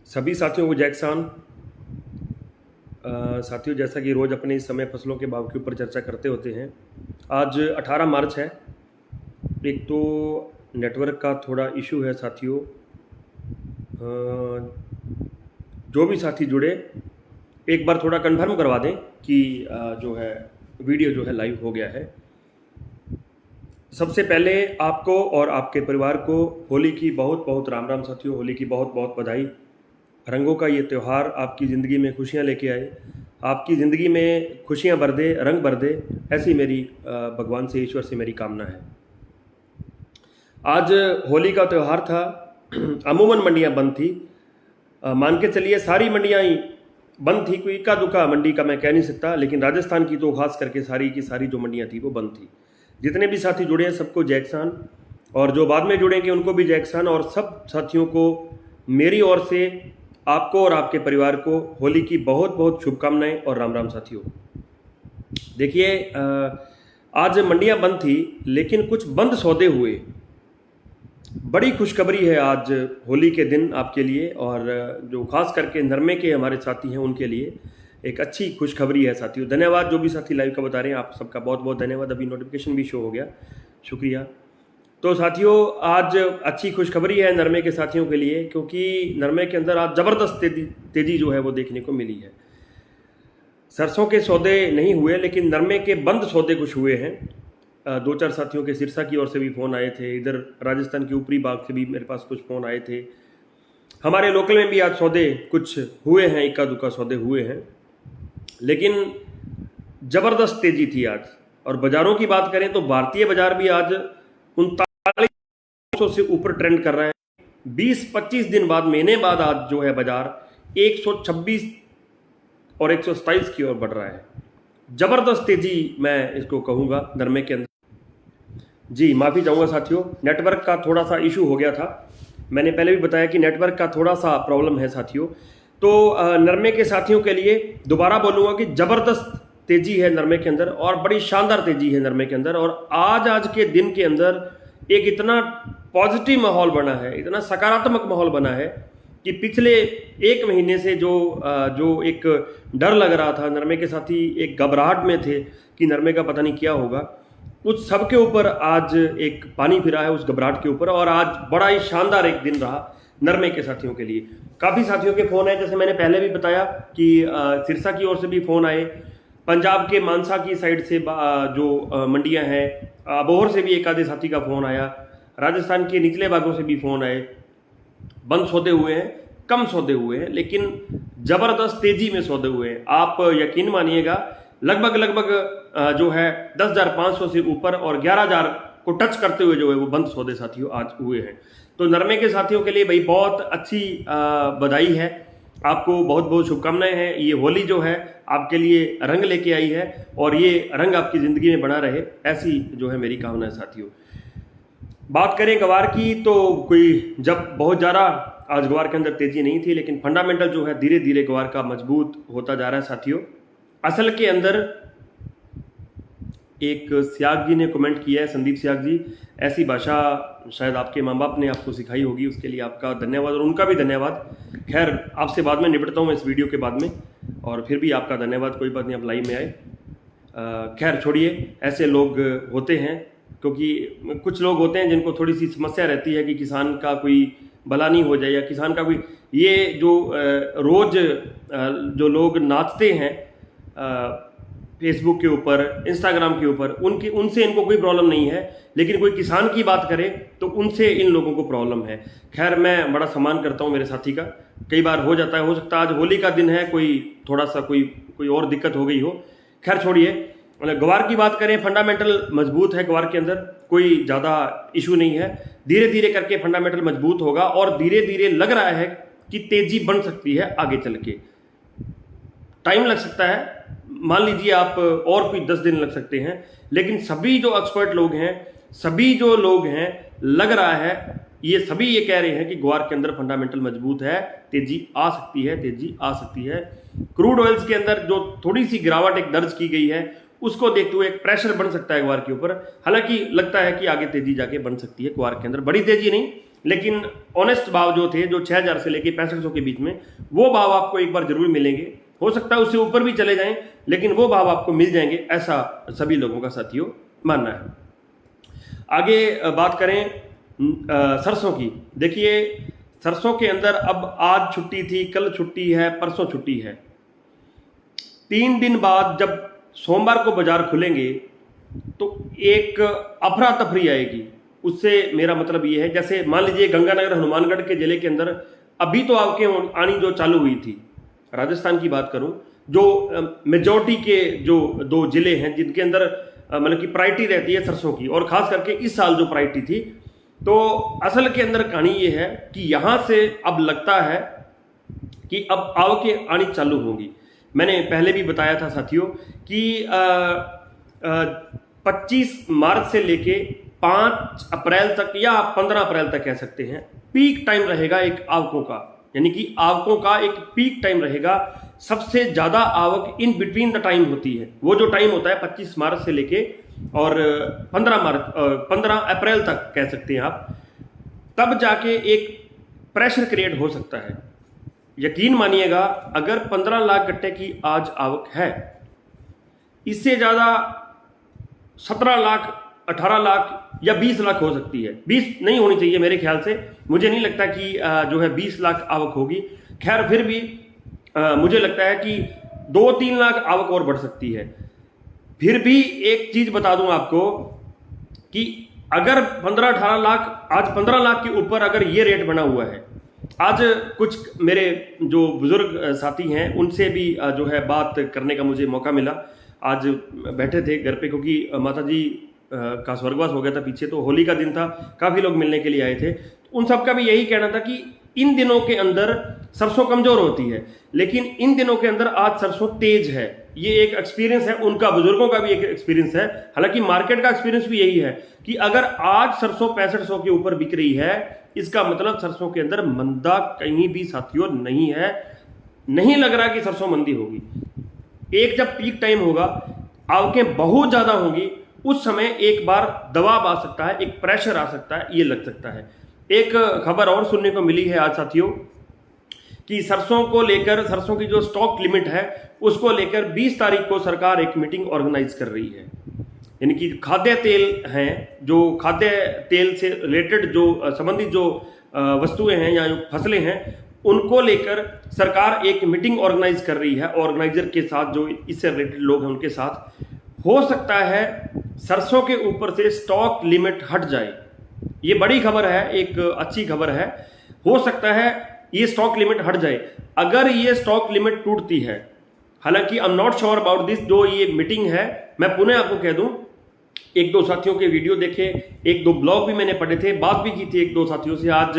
सभी साथियों को जय किसान। साथियों, जैसा कि रोज़ अपने इस समय फसलों के भाव के ऊपर चर्चा करते होते हैं, आज 18 मार्च है। एक तो नेटवर्क का थोड़ा इशू है साथियों। जो भी साथी जुड़े एक बार थोड़ा कंफर्म करवा दें कि जो है वीडियो जो है लाइव हो गया है। सबसे पहले आपको और आपके परिवार को होली की बहुत बहुत राम राम साथियों। होली की बहुत बहुत बधाई। रंगों का ये त्यौहार आपकी ज़िंदगी में खुशियाँ लेके आए, आपकी ज़िंदगी में खुशियाँ भर दे, रंग भर दे, ऐसी मेरी भगवान से, ईश्वर से मेरी कामना है। आज होली का त्यौहार था। अमूमन मंडियाँ बंद थी। मान के चलिए सारी मंडियाँ ही बंद थी, कोई इक्का दुक्का मंडी का मैं कह नहीं सकता, लेकिन राजस्थान की तो खास करके सारी की सारी जो मंडियाँ थी वो बंद थी। जितने भी साथी जुड़े हैं सबको जय किसान, और जो बाद में जुड़ेंगे उनको भी जय किसान। और सब साथियों को मेरी ओर से, आपको और आपके परिवार को होली की बहुत बहुत शुभकामनाएं और राम राम साथियों। देखिए, आज मंडियां बंद थी लेकिन कुछ बंद सौदे हुए। बड़ी खुशखबरी है आज होली के दिन आपके लिए, और जो खास करके नरमे के हमारे साथी हैं उनके लिए एक अच्छी खुशखबरी है साथियों। धन्यवाद जो भी साथी लाइव का बता रहे हैं, आप सबका बहुत बहुत धन्यवाद। अभी नोटिफिकेशन भी शो हो गया, शुक्रिया। तो साथियों, आज अच्छी खुशखबरी है नरमे के साथियों के लिए, क्योंकि नरमे के अंदर आज ज़बरदस्त तेजी जो है वो देखने को मिली है। सरसों के सौदे नहीं हुए लेकिन नरमे के बंद सौदे कुछ हुए हैं। दो चार साथियों के सिरसा की ओर से भी फ़ोन आए थे, इधर राजस्थान के ऊपरी भाग से भी मेरे पास कुछ फ़ोन आए थे। हमारे लोकल में भी आज सौदे कुछ हुए हैं, इक्का दुक्का सौदे हुए हैं, लेकिन ज़बरदस्त तेजी थी आज। और बाज़ारों की बात करें तो भारतीय बाज़ार भी आज 3900 से ऊपर ट्रेंड कर रहे हैं। 20-25 दिन बाद, महीने बाद आज जो है बाजार 126 और 127 की ओर बढ़ रहा है। जबरदस्त तेजी मैं इसको कहूँगा नरमे के अंदर। जी माफ़ी चाहूँगा साथियों, नेटवर्क का थोड़ा सा इशू हो गया था। मैंने पहले भी बताया कि नेटवर्क का थोड़ा सा प्रॉब्लम है साथियों। तो नरमे के साथियों के लिए दोबारा बोलूँगा कि ज़बरदस्त तेजी है नरमे के अंदर, और बड़ी शानदार तेजी है नरमे के अंदर। और आज के दिन के अंदर एक इतना पॉजिटिव माहौल बना है, इतना सकारात्मक माहौल बना है कि पिछले एक महीने से जो एक डर लग रहा था, नरमे के साथी एक घबराहट में थे कि नरमे का पता नहीं क्या होगा, उस सब के ऊपर आज एक पानी फिरा है, उस घबराहट के ऊपर। और आज बड़ा ही शानदार एक दिन रहा नरमे के साथियों के लिए। काफ़ी साथियों के फ़ोन आए, जैसे मैंने पहले भी बताया कि सिरसा की ओर से भी फ़ोन आए, पंजाब के मानसा की साइड से जो मंडियां हैं, अबोहर से भी एक आधे साथी का फ़ोन आया, राजस्थान के निचले भागों से भी फ़ोन आए। बंद सौदे हुए हैं, कम सौदे हुए हैं, लेकिन ज़बरदस्त तेज़ी में सौदे हुए हैं। आप यकीन मानिएगा, लगभग जो है 10,500 से ऊपर और 11,000 को टच करते हुए जो है वो बंद सौदे साथियों आज हुए हैं। तो नरमे के साथियों के लिए भाई बहुत अच्छी बधाई है, आपको बहुत बहुत शुभकामनाएं हैं। ये होली जो है आपके लिए रंग लेके आई है, और ये रंग आपकी ज़िंदगी में बना रहे, ऐसी जो है मेरी कामना है साथियों। बात करें ग्वार की, तो कोई जब बहुत ज़्यादा आज ग्वार के अंदर तेज़ी नहीं थी, लेकिन फंडामेंटल जो है धीरे धीरे ग्वार का मजबूत होता जा रहा है साथियों। असल के अंदर एक सियाग जी ने कमेंट किया है, संदीप सियाग जी, ऐसी भाषा शायद आपके माँ बाप ने आपको सिखाई होगी, उसके लिए आपका धन्यवाद और उनका भी धन्यवाद। खैर, आपसे बाद में निपटता हूँ मैं इस वीडियो के बाद में, और फिर भी आपका धन्यवाद, कोई बात नहीं, आप लाइव में आए। खैर छोड़िए, ऐसे लोग होते हैं, क्योंकि कुछ लोग होते हैं जिनको थोड़ी सी समस्या रहती है कि किसान का कोई भला नहीं हो जाए, या किसान का कोई, ये जो रोज़ जो लोग नाचते हैं फेसबुक के ऊपर, इंस्टाग्राम के ऊपर, उनसे इनको कोई प्रॉब्लम नहीं है, लेकिन कोई किसान की बात करे तो उनसे इन लोगों को प्रॉब्लम है। खैर, मैं बड़ा सम्मान करता हूँ मेरे साथी का, कई बार हो जाता है, हो सकता है आज होली का दिन है, कोई थोड़ा सा कोई और दिक्कत हो गई हो। खैर छोड़िए, ग्वार की बात करें, फंडामेंटल मजबूत है ग्वार के अंदर, कोई ज़्यादा इशू नहीं है। धीरे धीरे करके फंडामेंटल मजबूत होगा, और धीरे धीरे लग रहा है कि तेजी बन सकती है आगे चल के। टाइम लग सकता है, मान लीजिए आप और कोई 10 दिन लग सकते हैं, लेकिन सभी जो एक्सपर्ट लोग हैं, सभी जो लोग हैं, लग रहा है ये सभी ये कह रहे हैं कि ग्वार के अंदर फंडामेंटल मजबूत है, तेजी आ सकती है, तेजी आ सकती है। क्रूड ऑयल्स के अंदर जो थोड़ी सी गिरावट एक दर्ज की गई है, उसको देखते हुए एक प्रेशर बन सकता है ग्वार के ऊपर। हालांकि लगता है कि आगे तेजी जाके बन सकती है ग्वार के अंदर, बड़ी तेजी नहीं, लेकिन ऑनेस्ट भाव जो थे, जो 6000 से लेके 6500 के बीच में, वो भाव आपको एक बार जरूर मिलेंगे। हो सकता है उससे ऊपर भी चले जाएं, लेकिन वो भाव आपको मिल जाएंगे, ऐसा सभी लोगों का साथियों मानना है। आगे बात करें सरसों की। देखिए सरसों के अंदर अब आज छुट्टी थी, कल छुट्टी है, परसों छुट्टी है, 3 दिन बाद जब सोमवार को बाजार खुलेंगे तो एक अफरा तफरी आएगी। उससे मेरा मतलब ये है, जैसे मान लीजिए गंगानगर हनुमानगढ़ के जिले के अंदर अभी तो आपके आनी जो चालू हुई थी, राजस्थान की बात करूं, जो मेजॉरिटी के जो 2 जिले हैं जिनके अंदर मतलब कि प्रायोरिटी रहती है सरसों की, और खास करके इस साल जो प्रायोरिटी थी, तो असल के अंदर कहानी ये है कि यहां से अब लगता है कि अब आवकें आनी चालू होंगी। मैंने पहले भी बताया था साथियों कि 25 मार्च से लेके 5 अप्रैल तक या 15 अप्रैल तक कह सकते हैं, पीक टाइम रहेगा एक आवकों का, यानी कि आवकों का एक पीक टाइम रहेगा। सबसे ज्यादा आवक इन बिटवीन द टाइम होती है, वो जो टाइम होता है 25 मार्च से लेके और 15 अप्रैल तक कह सकते हैं आप, तब जाके एक प्रेशर क्रिएट हो सकता है। यकीन मानिएगा, अगर 15 लाख गट्टे की आज आवक है, इससे ज्यादा 17 लाख, 18 लाख या 20 लाख हो सकती है। 20 नहीं होनी चाहिए मेरे ख्याल से, मुझे नहीं लगता कि जो है 20 लाख आवक होगी। खैर फिर भी मुझे लगता है कि 2-3 लाख आवक और बढ़ सकती है। फिर भी एक चीज बता दूं आपको कि अगर 15-18 लाख, आज 15 लाख के ऊपर अगर ये रेट बना हुआ है, आज कुछ मेरे जो बुजुर्ग साथी हैं उनसे भी जो है बात करने का मुझे मौका मिला। आज बैठे थे घर पे, क्योंकि माता जी का स्वर्गवास हो गया था पीछे, तो होली का दिन था, काफी लोग मिलने के लिए आए थे। उन सबका भी यही कहना था कि इन दिनों के अंदर सरसों कमजोर होती है, लेकिन इन दिनों के अंदर आज सरसों तेज है। ये एक एक्सपीरियंस है उनका, बुजुर्गों का भी एक एक्सपीरियंस है। हालांकि मार्केट का एक्सपीरियंस भी यही है कि अगर आज सरसों 6500 के ऊपर बिक रही है, इसका मतलब सरसों के अंदर मंदा कहीं भी साथियों नहीं है। नहीं लग रहा कि सरसों मंदी होगी। एक जब पीक टाइम होगा, आवकें बहुत ज्यादा होंगी, उस समय एक बार दबाव आ सकता है, एक प्रेशर आ सकता है, ये लग सकता है। एक खबर और सुनने को मिली है आज साथियों कि सरसों को लेकर, सरसों की जो स्टॉक लिमिट है उसको लेकर 20 तारीख को सरकार एक मीटिंग ऑर्गेनाइज कर रही है। यानी कि खाद्य तेल हैं, जो खाद्य तेल से रिलेटेड जो संबंधित जो वस्तुएं हैं या जो फसलें हैं, उनको लेकर सरकार एक मीटिंग ऑर्गेनाइज कर रही है। ऑर्गेनाइजर के साथ जो इससे रिलेटेड लोग हैं उनके साथ, हो सकता है सरसों के ऊपर से स्टॉक लिमिट हट जाए। ये बड़ी खबर है, एक अच्छी खबर है। हो सकता है ये स्टॉक लिमिट हट जाए। अगर ये स्टॉक लिमिट टूटती है, हालांकि I am not sure about this, जो ये मीटिंग है, मैं पुनः आपको कह दूं, 1-2 साथियों के वीडियो देखे, 1-2 ब्लॉग भी मैंने पढ़े थे, बात भी की थी 1-2 साथियों से। आज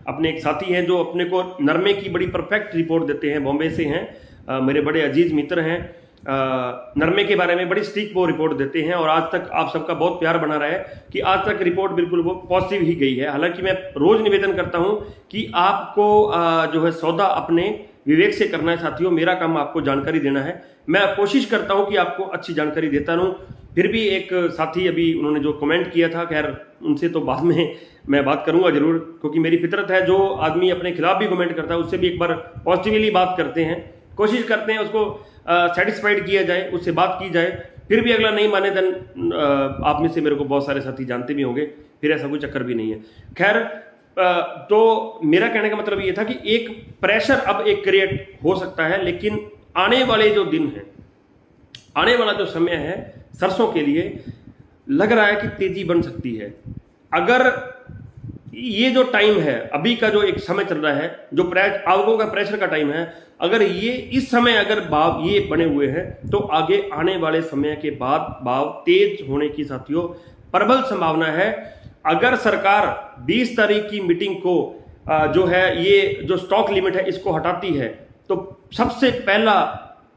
अपने एक साथी हैं जो अपने को नरमे की बड़ी परफेक्ट रिपोर्ट देते हैं, बॉम्बे से हैं, मेरे बड़े अजीज मित्र हैं। नरमे के बारे में बड़ी स्ट्रिक्ट वो रिपोर्ट देते हैं, और आज तक आप सबका बहुत प्यार बना रहा है कि आज तक रिपोर्ट बिल्कुल वो पॉजिटिव ही गई है। हालांकि मैं रोज निवेदन करता हूं कि आपको जो है सौदा अपने विवेक से करना है साथियों। मेरा काम आपको जानकारी देना है, मैं कोशिश करता हूं कि आपको अच्छी जानकारी देता रहूं। फिर भी एक साथी अभी उन्होंने जो कमेंट किया था, खैर उनसे तो बाद में मैं बात करूंगा जरूर, क्योंकि मेरी फितरत है, जो आदमी अपने खिलाफ भी कमेंट करता है उससे भी एक बार पॉजिटिवली बात करते हैं, कोशिश करते हैं उसको सेटिस्फाइड किया जाए, उससे बात की जाए। फिर भी अगला नहीं माने, देन आप में से मेरे को बहुत सारे साथी जानते भी होंगे, फिर ऐसा कोई चक्कर भी नहीं है। खैर तो मेरा कहने का मतलब ये था कि एक प्रेशर अब एक क्रिएट हो सकता है, लेकिन आने वाले जो दिन हैं, आने वाला जो समय है सरसों के लिए, लग रहा है कि तेजी बन सकती है। अगर ये जो टाइम है, अभी का जो एक समय चल रहा है, जो आवकों का प्रेशर का टाइम है, अगर ये इस समय अगर भाव ये बने हुए हैं, तो आगे आने वाले समय के बाद भाव तेज होने की साथियों प्रबल संभावना है। अगर सरकार 20 तारीख की मीटिंग को जो है ये जो स्टॉक लिमिट है इसको हटाती है, तो सबसे पहला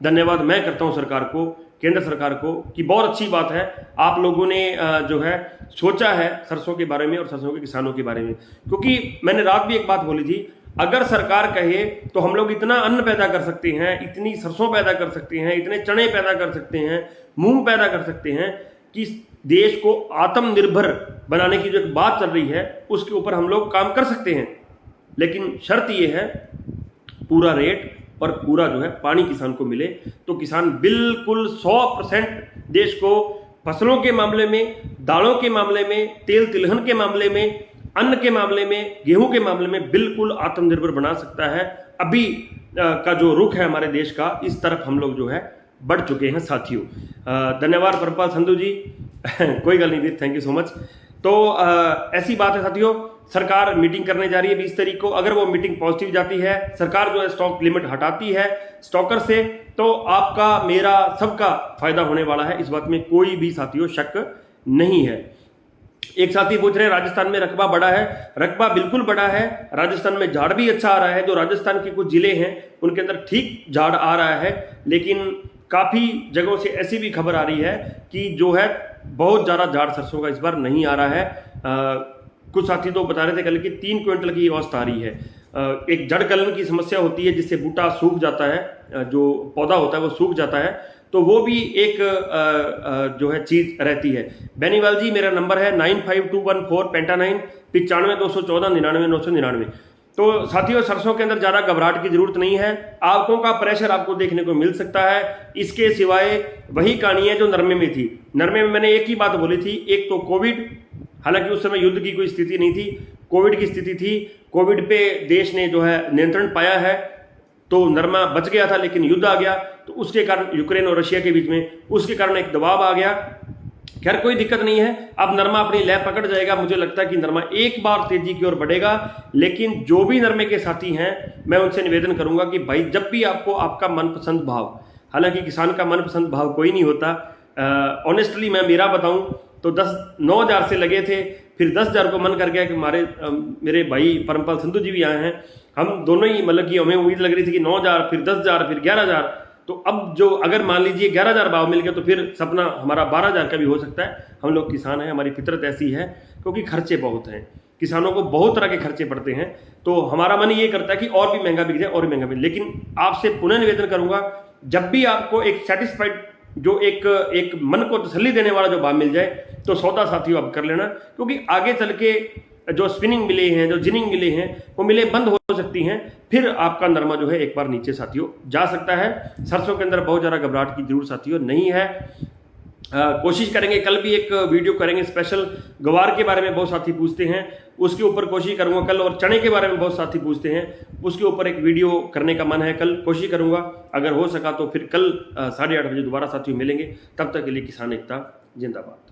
धन्यवाद मैं करता हूं सरकार को, केंद्र सरकार को, कि बहुत अच्छी बात है आप लोगों ने जो है सोचा है सरसों के बारे में और सरसों के किसानों के बारे में। क्योंकि मैंने रात भी एक बात बोली थी, अगर सरकार कहे तो हम लोग इतना अन्न पैदा कर सकते हैं, इतनी सरसों पैदा कर सकते हैं, इतने चने पैदा कर सकते हैं, मूंग पैदा कर सकते हैं कि देश को आत्मनिर्भर बनाने की जो एक बात चल रही है उसके ऊपर हम लोग काम कर सकते हैं। लेकिन शर्त यह है पूरा रेट और पूरा जो है पानी किसान को मिले, तो किसान बिल्कुल 100% देश को फसलों के मामले में, दालों के मामले में, तेल तिलहन के मामले में, अन्न के मामले में, गेहूं के मामले में बिल्कुल आत्मनिर्भर बना सकता है। अभी का जो रुख है हमारे देश का, इस तरफ हम लोग जो है बढ़ चुके हैं साथियों। धन्यवाद परमपाल संधू जी कोई गल नहीं, थैंक यू सो मच। तो ऐसी बात है साथियों, सरकार मीटिंग करने जा रही है 20 तारीख को। अगर वो मीटिंग पॉजिटिव जाती है, सरकार जो है स्टॉक लिमिट हटाती है स्टॉकर से, तो आपका, मेरा, सबका फायदा होने वाला है, इस बात में कोई भी साथियों शक नहीं है। एक साथी पूछ रहे हैं राजस्थान में रकबा बड़ा है। रकबा बिल्कुल बड़ा है, राजस्थान में झाड़ भी अच्छा आ रहा है। जो राजस्थान के कुछ जिले हैं उनके अंदर ठीक झाड़ आ रहा है, लेकिन काफ़ी जगहों से ऐसी भी खबर आ रही है कि जो है बहुत ज़्यादा झाड़ सरसों का इस बार नहीं आ रहा है। कुछ साथी तो बता रहे थे कल कि 3 क्विंटल की अवस्था आ रही है। एक जड़ गलन की समस्या होती है जिससे बूटा सूख जाता है, जो पौधा होता है वो सूख जाता है, तो वो भी एक जो है चीज़ रहती है। बेनीवाल जी मेरा नंबर है 95214 पेंटानाइन 95 214 99 999। तो साथियों सरसों के अंदर ज़्यादा घबराहट की जरूरत नहीं है। आंखों का प्रेशर आपको देखने को मिल सकता है। इसके सिवाय वही कहानी है जो नरमे में थी। नरमे में मैंने एक ही बात बोली थी, एक तो कोविड, हालांकि उस समय युद्ध की कोई स्थिति नहीं थी, कोविड की स्थिति थी। कोविड पे देश ने जो है नियंत्रण पाया है, तो नरमा बच गया था, लेकिन युद्ध आ गया, तो उसके कारण यूक्रेन और रशिया के बीच में उसके कारण एक दबाव आ गया। खैर कोई दिक्कत नहीं है, अब नरमा अपनी लय पकड़ जाएगा। मुझे लगता है कि नरमा एक बार तेजी की ओर बढ़ेगा। लेकिन जो भी नरमे के साथी हैं, मैं उनसे निवेदन करूंगा कि भाई जब भी आपको आपका मनपसंद भाव, हालांकि किसान का मनपसंद भाव कोई नहीं होता, ऑनेस्टली मैं मेरा बताऊं तो 9,000 से लगे थे, फिर 10,000 को मन कर गया कि मेरे भाई परमपाल संधू जी भी आए हैं, हम दोनों ही मतलब कि हमें उम्मीद लग रही थी कि 9,000 फिर 10,000 फिर 11,000। तो अब जो अगर मान लीजिए 11,000 भाव मिल गया तो फिर सपना हमारा 12,000 का भी हो सकता है। हम लोग किसान हैं, हमारी फितरत ऐसी है, क्योंकि खर्चे बहुत हैं, किसानों को बहुत तरह के खर्चे पड़ते हैं, तो हमारा मन ये करता है कि और भी महंगा बिक जाए और भी महंगा बिक। लेकिन आपसे पुनः निवेदन करूंगा, जब भी आपको एक सेटिस्फाइड जो एक मन को तसल्ली देने वाला जो भाव मिल जाए तो सौदा साथियों अब कर लेना, क्योंकि आगे चल के जो स्पिनिंग मिले हैं, जो जिनिंग मिले हैं, वो मिले बंद हो सकती हैं, फिर आपका नरमा जो है एक बार नीचे साथियों जा सकता है। सरसों के अंदर बहुत ज़्यादा घबराहट की जरूरत साथियों नहीं है। कोशिश करेंगे, कल भी एक वीडियो करेंगे स्पेशल, गवार के बारे में बहुत साथी पूछते हैं, उसके ऊपर कोशिश करूंगा कल, और चने के बारे में बहुत साथी पूछते हैं, उसके ऊपर एक वीडियो करने का मन है, कल कोशिश करूंगा, अगर हो सका तो फिर कल 8:30 बजे दोबारा साथियों मिलेंगे। तब तक के लिए किसान एकता जिंदाबाद।